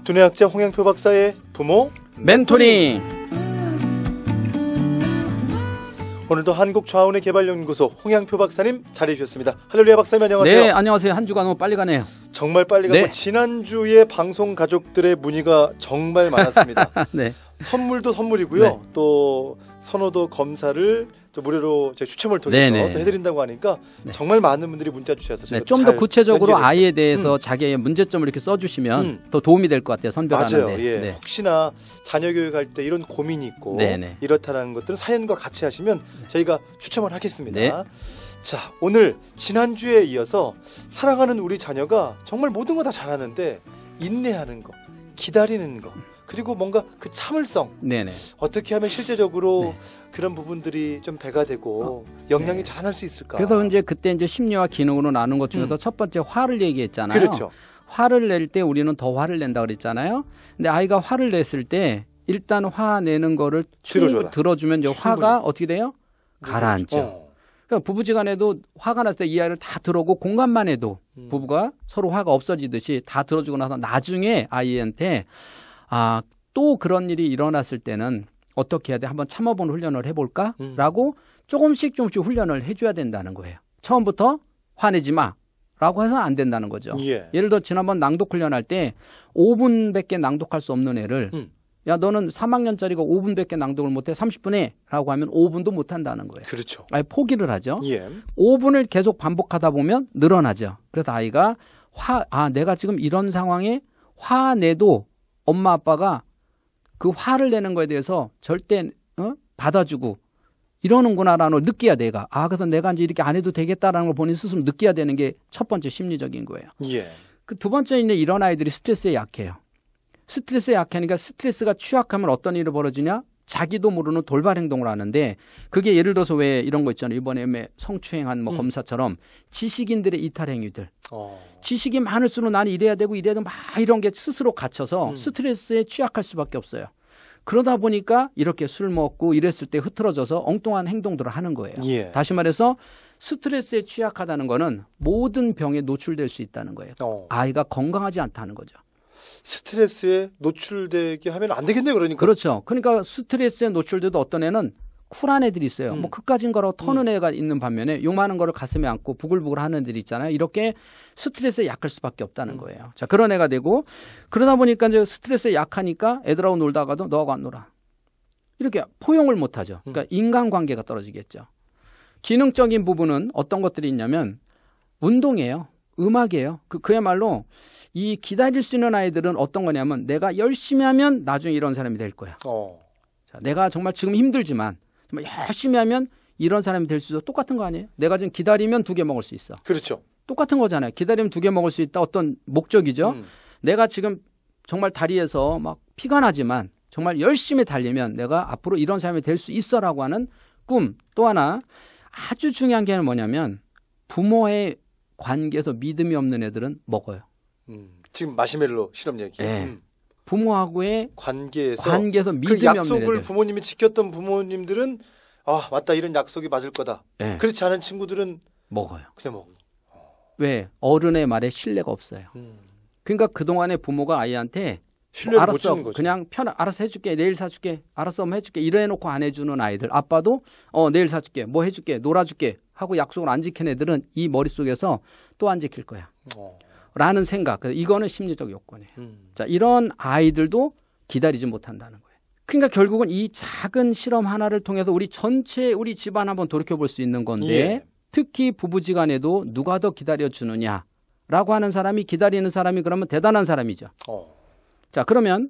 두뇌학자 홍양표 박사의 부모 멘토링. 오늘도 한국좌우내개발연구소 홍양표 박사님 자리해 주셨습니다. 할렐루야 박사님 안녕하세요. 네, 안녕하세요. 한 주가 너무 빨리 가네요. 정말 빨리 가고 네. 지난주에 방송 가족들의 문의가 정말 많았습니다. 네. 선물도 선물이고요. 네. 또 선호도 검사를 또 무료로 제 추첨을 통해서 네네. 또 해드린다고 하니까 네. 정말 많은 분들이 문자 주셔서 네, 좀 더 구체적으로 아이에 대해서 음. 자기의 문제점을 이렇게 써주시면 더 도움이 될 것 같아요. 선별하는데. 맞아요. 예. 네. 혹시나 자녀 교육할 때 이런 고민이 있고 네네. 이렇다는 것들은 사연과 같이 하시면 저희가 추첨을 하겠습니다. 네. 자, 오늘 지난주에 이어서 사랑하는 우리 자녀가 정말 모든 거 다 잘하는데 인내하는 거, 기다리는 거, 그리고 뭔가 그 참을성, 네네. 어떻게 하면 실제적으로 네. 그런 부분들이 좀 배가 되고 역량이 네. 자라날 수 있을까? 그래서 이제 그때 이제 심리와 기능으로 나눈 것 중에서 첫 번째 화를 얘기했잖아요. 그렇죠. 화를 낼 때 우리는 더 화를 낸다 그랬잖아요. 근데 아이가 화를 냈을 때 일단 화 내는 거를 들어주면 이제 화가 어떻게 돼요? 가라앉죠. 그러니까 부부지간에도 화가 났을 때 이 아이를 다 들어오고 공감만 해도 부부가 서로 화가 없어지듯이 다 들어주고 나서 나중에 아이한테 또 그런 일이 일어났을 때는 어떻게 해야 돼? 한번 참아보는 훈련을 해볼까? 라고 조금씩 훈련을 해줘야 된다는 거예요. 처음부터 화내지 마 라고 해서는 안 된다는 거죠. 예. 예를 들어 지난번 낭독 훈련할 때 5분밖에 낭독할 수 없는 애를 야 너는 3학년짜리가 5분밖에 낭독을 못해 30분 해 라고 하면 5분도 못한다는 거예요. 그렇죠. 아예 포기를 하죠. 예. 5분을 계속 반복하다 보면 늘어나죠. 그래서 아이가 내가 지금 이런 상황에 화내도 엄마 아빠가 그 화를 내는 거에 대해서 절대 받아주고 이러는구나라는 걸 느껴야 내가. 그래서 내가 이제 이렇게 안 해도 되겠다라는 걸 본인 스스로 느껴야 되는 게 첫 번째 심리적인 거예요. 예. 그 두 번째는 이런 아이들이 스트레스에 약해요. 스트레스에 약하니까 스트레스가 취약하면 어떤 일이 벌어지냐? 자기도 모르는 돌발 행동을 하는데 그게 예를 들어서 왜 이런 거 있잖아요. 이번에 성추행한 검사처럼 지식인들의 이탈 행위들. 지식이 많을수록 나는 이래야 되고 막 이런 게 스스로 갇혀서 스트레스에 취약할 수밖에 없어요. 그러다 보니까 이렇게 술 먹고 이랬을 때 흐트러져서 엉뚱한 행동들을 하는 거예요. 예. 다시 말해서 스트레스에 취약하다는 거는 모든 병에 노출될 수 있다는 거예요. 아이가 건강하지 않다는 거죠. 스트레스에 노출되게 하면 안 되겠네요. 그러니까. 그렇죠. 그러니까 스트레스에 노출돼도 어떤 애는 쿨한 애들이 있어요. 그까진 거라고 터는 애가 있는 반면에 요만한 거를 가슴에 안고 부글부글 하는 애들이 있잖아요. 이렇게 스트레스에 약할 수밖에 없다는 거예요. 자, 그런 애가 되고 그러다 보니까 이제 스트레스에 약하니까 애들하고 놀다가도 너하고 안 놀아. 이렇게 포용을 못 하죠. 그러니까 인간관계가 떨어지겠죠. 기능적인 부분은 어떤 것들이 있냐면 운동이에요. 음악이에요. 그야말로 이 기다릴 수 있는 아이들은 어떤 거냐면 내가 열심히 하면 나중에 이런 사람이 될 거야. 자, 내가 정말 지금 힘들지만 정말 열심히 하면 이런 사람이 될 수 있어. 똑같은 거 아니에요? 내가 지금 기다리면 2개 먹을 수 있어. 그렇죠. 똑같은 거잖아요. 기다리면 2개 먹을 수 있다. 어떤 목적이죠. 내가 지금 정말 다리에서 막 피가 나지만 정말 열심히 달리면 내가 앞으로 이런 사람이 될 수 있어라고 하는 꿈. 또 하나 아주 중요한 게 뭐냐면 부모의 관계에서 믿음이 없는 애들은 먹어요. 지금 마시멜로 실험 얘기. 네. 부모하고의 관계에서 믿음이 그 없는 약속을 애들. 부모님이 지켰던 부모님들은 맞다 이런 약속이 맞을 거다. 네. 그렇지 않은 친구들은 먹어요. 그냥 먹어. 왜? 어른의 말에 신뢰가 없어요. 그러니까 그동안에 부모가 아이한테 신뢰를 못 주는 거죠. 그냥 알아서 해줄게. 내일 사줄게. 알았어, 엄마 해줄게. 이래놓고 안 해주는 아이들. 아빠도 내일 사줄게. 뭐 해줄게. 놀아줄게. 하고 약속을 안 지킨 애들은 이 머릿속에서 또 안 지킬 거야. 라는 생각. 이거는 심리적 요건이에요. 자, 이런 아이들도 기다리지 못한다는 거예요. 그러니까 결국은 이 작은 실험 하나를 통해서 우리 집안 한번 돌이켜볼 수 있는 건데 특히 부부지간에도 누가 더 기다려주느냐라고 하는 사람이 기다리는 사람이 그러면 대단한 사람이죠. 자, 그러면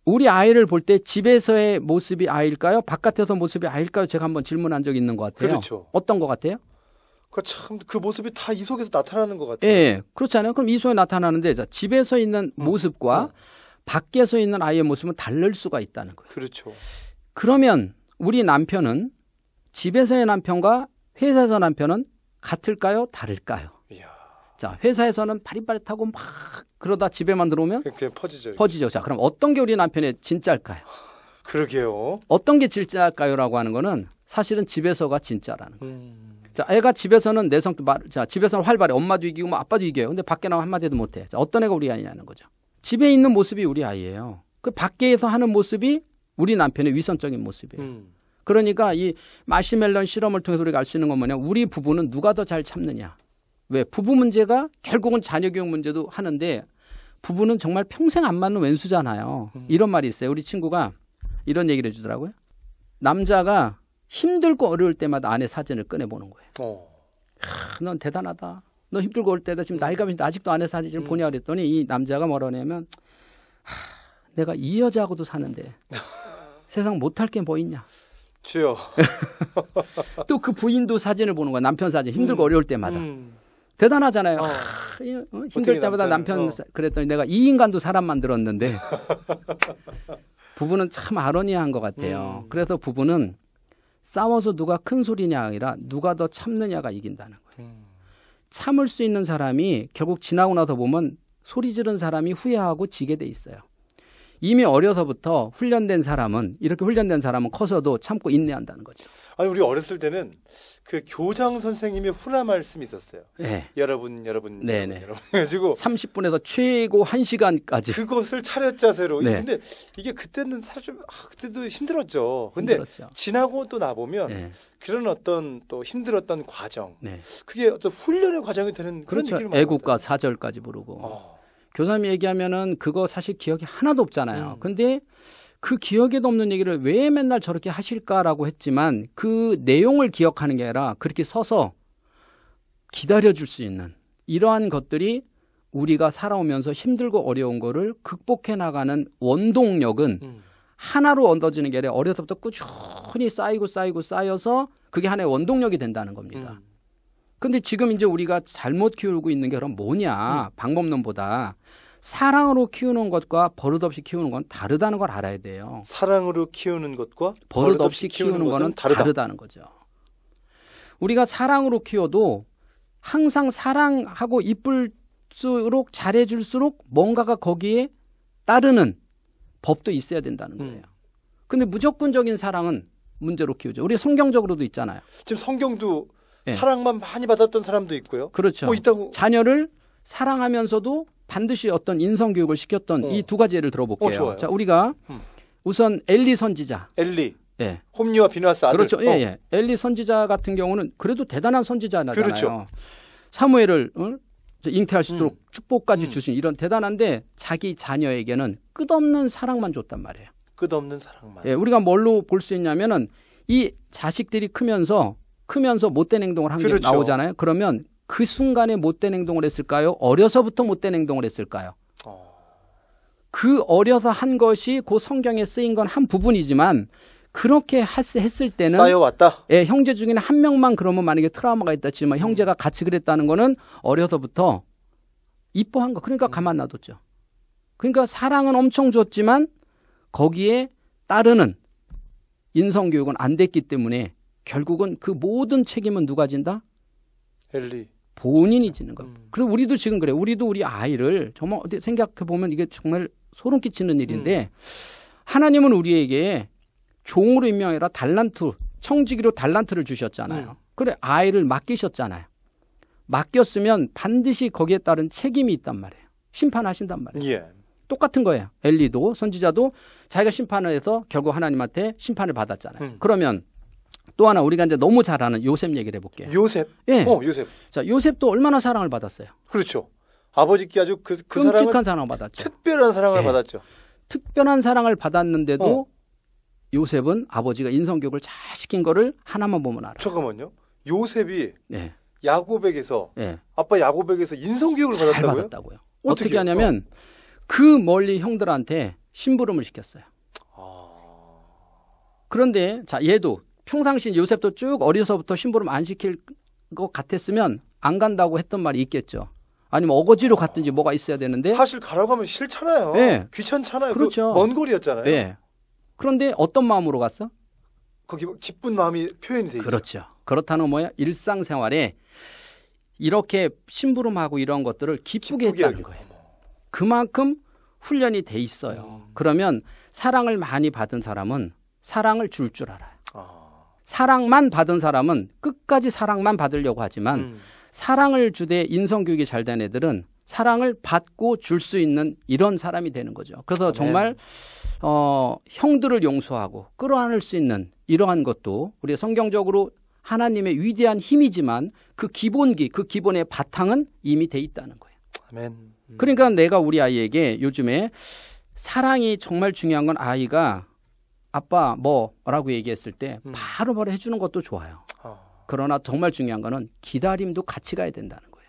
우리 아이를 볼 때 집에서의 모습이 아이일까요? 바깥에서 모습이 아이일까요? 제가 한번 질문한 적이 있는 것 같아요. 그렇죠. 어떤 것 같아요? 그 모습이 다 이 속에서 나타나는 것 같아요. 예, 그렇잖아요. 그럼 이 속에 나타나는데 자, 집에서 있는 모습과 밖에서 있는 아이의 모습은 다를 수가 있다는 거예요. 그렇죠. 그러면 우리 남편은 집에서의 남편과 회사에서 남편은 같을까요? 다를까요? 이야. 자, 회사에서는 파릿파릿하고 막 그러다 집에만 들어오면 그냥 퍼지죠. 퍼지죠. 자, 그럼 어떤 게 우리 남편의 진짜일까요? 그러게요. 어떤 게 진짜일까요?라고 하는 거는 사실은 집에서가 진짜라는 거예요. 자, 애가 집에서는 집에서는 활발해. 엄마도 이기고 뭐 아빠도 이겨요. 근데 밖에 나가면 한마디도 못해. 자, 어떤 애가 우리 아이냐는 거죠. 집에 있는 모습이 우리 아이예요. 그 밖에서 하는 모습이 우리 남편의 위선적인 모습이에요. 그러니까 이 마시멜론 실험을 통해서 우리가 알 수 있는 건 뭐냐. 우리 부부는 누가 더 잘 참느냐. 왜? 부부 문제가 결국은 자녀 교육 문제도 하는데 부부는 정말 평생 안 맞는 왼수잖아요. 이런 말이 있어요. 우리 친구가 이런 얘기를 해주더라고요. 남자가 힘들고 어려울 때마다 아내 사진을 꺼내보는 거예요. 넌 대단하다. 너 힘들고 어려울 때다 지금 나이가 몇인데 아직도 아내 사진을 보냐 그랬더니 이 남자가 뭐라 하냐면 내가 이 여자하고도 사는데 세상 못할 게 뭐 있냐. 주여. 또 그 부인도 사진을 보는 거야. 남편 사진. 힘들고 어려울 때마다. 대단하잖아요. 힘들 때마다 남편 그랬더니 내가 이 인간도 사람 만들었는데 부부는 참 아로니아한 것 같아요. 그래서 부부는 싸워서 누가 큰 소리냐 아니라 누가 더 참느냐가 이긴다는 거예요. 참을 수 있는 사람이 결국 지나고 나서 보면 소리 지른 사람이 후회하고 지게 돼 있어요. 이미 어려서부터 훈련된 사람은 이렇게 훈련된 사람은 커서도 참고 인내한다는 거죠. 아니 우리 어렸을 때는 그 교장 선생님의 훈화 말씀이 있었어요. 네. 여러분 가지고 30분에서 최고 1시간까지 그것을 차렷자세로. 네. 근데 이게 그때는 사실 좀 그때도 힘들었죠. 근데 힘들었죠. 지나고 또 나 보면 네. 그런 어떤 또 힘들었던 과정, 네. 그게 어떤 훈련의 과정이 되는 그런 그렇죠. 느낌을 애국가 4절까지 부르고. 교사님이 얘기하면은 그거 사실 기억이 하나도 없잖아요. 근데 그 기억에도 없는 얘기를 왜 맨날 저렇게 하실까라고 했지만 그 내용을 기억하는 게 아니라 그렇게 서서 기다려줄 수 있는 이러한 것들이 우리가 살아오면서 힘들고 어려운 거를 극복해 나가는 원동력은 하나로 얻어지는 게 아니라 어려서부터 꾸준히 쌓여서 그게 하나의 원동력이 된다는 겁니다. 근데 지금 이제 우리가 잘못 키우고 있는 게 그럼 뭐냐. 방법론보다 사랑으로 키우는 것과 버릇없이 키우는 건 다르다는 걸 알아야 돼요. 사랑으로 키우는 것과 버릇없이 키우는 거는 다르다는 거죠. 우리가 사랑으로 키워도 항상 사랑하고 이쁠수록 잘해줄수록 뭔가가 거기에 따르는 법도 있어야 된다는 거예요. 근데 무조건적인 사랑은 문제로 키우죠. 우리 성경적으로도 있잖아요. 지금 성경도 네. 사랑만 많이 받았던 사람도 있고요. 그렇죠. 뭐 있다고. 자녀를 사랑하면서도 반드시 어떤 인성교육을 시켰던 이 두 가지 예를 들어볼게요. 좋아요. 자, 우리가 우선 엘리 선지자. 엘리. 예. 홈리와 비누아스 아들. 그렇죠. 예. 엘리 선지자 같은 경우는 그래도 대단한 선지자잖아요. 그렇죠. 사무엘을 잉태할 수 있도록 축복까지 주신 이런 대단한데 자기 자녀에게는 끝없는 사랑만 줬단 말이에요. 끝없는 사랑만. 예, 우리가 뭘로 볼 수 있냐면은 이 자식들이 크면서 못된 행동을 한 게 그렇죠. 나오잖아요. 그러면 그 순간에 못된 행동을 했을까요? 어려서부터 못된 행동을 했을까요? 그 어려서 한 것이 그 성경에 쓰인 건 한 부분이지만 그렇게 했을 때는 쌓여왔다. 예, 형제 중에는 한 명만 그러면 만약에 트라우마가 있다 치면 형제가 같이 그랬다는 거는 어려서부터 이뻐한 거. 그러니까 가만 놔뒀죠. 그러니까 사랑은 엄청 줬지만 거기에 따르는 인성교육은 안 됐기 때문에 결국은 그 모든 책임은 누가 진다? 엘리. 본인이 지는 겁니다. 그래서 우리도 지금 그래요. 우리도 우리 아이를 정말 어떻게 생각해 보면 이게 정말 소름 끼치는 일인데 하나님은 우리에게 종으로 임명해라 달란트, 청지기로 달란트를 주셨잖아요. 그래 아이를 맡기셨잖아요. 맡겼으면 반드시 거기에 따른 책임이 있단 말이에요. 심판하신단 말이에요. 예. 똑같은 거예요. 엘리도 선지자도 자기가 심판을 해서 결국 하나님한테 심판을 받았잖아요. 그러면 또 하나 우리가 이제 너무 잘 아는 요셉 얘기를 해볼게요. 요셉? 예. 요셉. 자, 요셉도 얼마나 사랑을 받았어요. 그렇죠. 아버지께 아주 그 사랑은 끔찍한 사랑을 받았죠. 특별한 사랑을 예. 받았죠. 특별한 사랑을 받았는데도 요셉은 아버지가 인성교육을 잘 시킨 거를 하나만 보면 알아요. 잠깐만요. 요셉이 예. 야곱에게서 예. 아빠 야곱에게서 인성교육을 잘 받았다고요? 받았다고요. 어떻게 하냐면 그 멀리 형들한테 심부름을 시켰어요. 그런데 자 얘도 평상시 요셉도 쭉 어려서부터 심부름 안 시킬 것 같았으면 안 간다고 했던 말이 있겠죠. 아니면 어거지로 갔든지 뭐가 있어야 되는데 사실 가라고 하면 싫잖아요. 네. 귀찮잖아요. 그렇죠. 먼 거리였잖아요. 예. 그런데 어떤 마음으로 갔어? 거기 기쁜 마음이 표현이 돼 있죠. 그렇죠. 그렇다는 뭐야? 일상생활에 이렇게 심부름하고 이런 것들을 기쁘게 했다는 거예요. 그만큼 훈련이 돼 있어요. 그러면 사랑을 많이 받은 사람은 사랑을 줄 알아요. 사랑만 받은 사람은 끝까지 사랑만 받으려고 하지만 사랑을 주되 인성교육이 잘 된 애들은 사랑을 받고 줄 수 있는 이런 사람이 되는 거죠. 그래서 아멘. 정말 형들을 용서하고 끌어안을 수 있는 이러한 것도 우리 성경적으로 하나님의 위대한 힘이지만 그 기본기, 그 기본의 바탕은 이미 돼 있다는 거예요. 아멘. 그러니까 내가 우리 아이에게 요즘에 사랑이 정말 중요한 건 아이가 아빠 뭐라고 얘기했을 때 바로바로 해주는 것도 좋아요. 그러나 정말 중요한 거는 기다림도 같이 가야 된다는 거예요.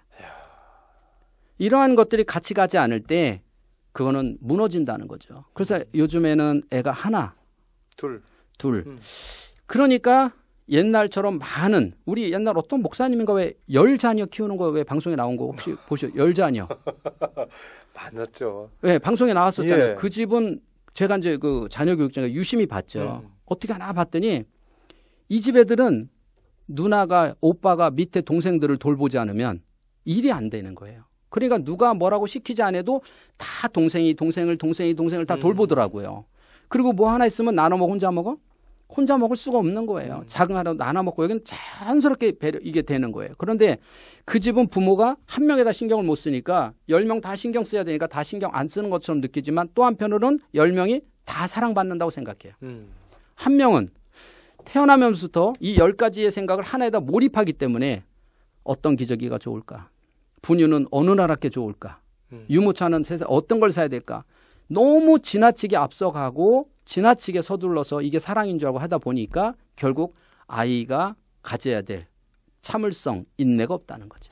이러한 것들이 같이 가지 않을 때 그거는 무너진다는 거죠. 그래서 요즘에는 애가 하나, 둘. 그러니까 옛날처럼 많은 우리 옛날 어떤 목사님인가 왜 10자녀 키우는 거 왜 방송에 나온 거 혹시 보셨죠? 10자녀. 많았죠. 네, 방송에 나왔었잖아요. 예. 그 집은 제가 이제 그 자녀 교육장에 유심히 봤죠. 어떻게 하나 봤더니 이 집 애들은 누나가 오빠가 밑에 동생들을 돌보지 않으면 일이 안 되는 거예요. 그러니까 누가 뭐라고 시키지 않아도 다 동생이 동생을 다 돌보더라고요. 그리고 뭐 하나 있으면 나눠 먹어 혼자 먹어? 혼자 먹을 수가 없는 거예요. 작은 하나 나눠 먹고 여기는 자연스럽게 이게 되는 거예요. 그런데 그 집은 부모가 한 명에다 신경을 못 쓰니까 10명 다 신경 써야 되니까 다 신경 안 쓰는 것처럼 느끼지만 또 한편으로는 10명이 다 사랑받는다고 생각해요. 한 명은 태어나면서부터 이 10가지의 생각을 하나에다 몰입하기 때문에 어떤 기저귀가 좋을까? 분유는 어느 나라께 좋을까? 유모차는 세상 어떤 걸 사야 될까? 너무 지나치게 앞서가고 지나치게 서둘러서 이게 사랑인 줄 알고 하다 보니까 결국 아이가 가져야 될 참을성, 인내가 없다는 거죠.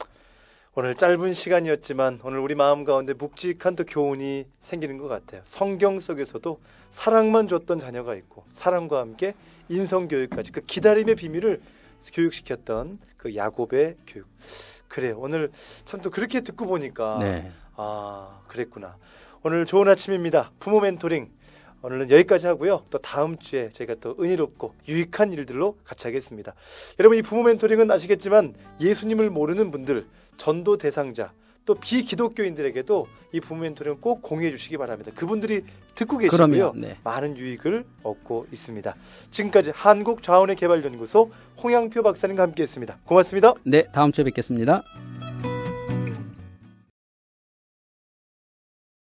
오늘 짧은 시간이었지만 오늘 우리 마음 가운데 묵직한 또 교훈이 생기는 것 같아요. 성경 속에서도 사랑만 줬던 자녀가 있고 사랑과 함께 인성교육까지 그 기다림의 비밀을 교육시켰던 그 야곱의 교육. 그래요. 오늘 참 또 그렇게 듣고 보니까 네. 아 그랬구나. 오늘 좋은 아침입니다. 부모 멘토링 오늘은 여기까지 하고요. 또 다음 주에 저희가 또 은혜롭고 유익한 일들로 같이 하겠습니다. 여러분 이 부모 멘토링은 아시겠지만 예수님을 모르는 분들, 전도 대상자, 또 비기독교인들에게도 이 부모 멘토링을 꼭 공유해 주시기 바랍니다. 그분들이 듣고 계시고요. 그럼요. 네. 많은 유익을 얻고 있습니다. 지금까지 한국좌원의 개발연구소 홍양표 박사님과 함께했습니다. 고맙습니다. 네, 다음 주에 뵙겠습니다.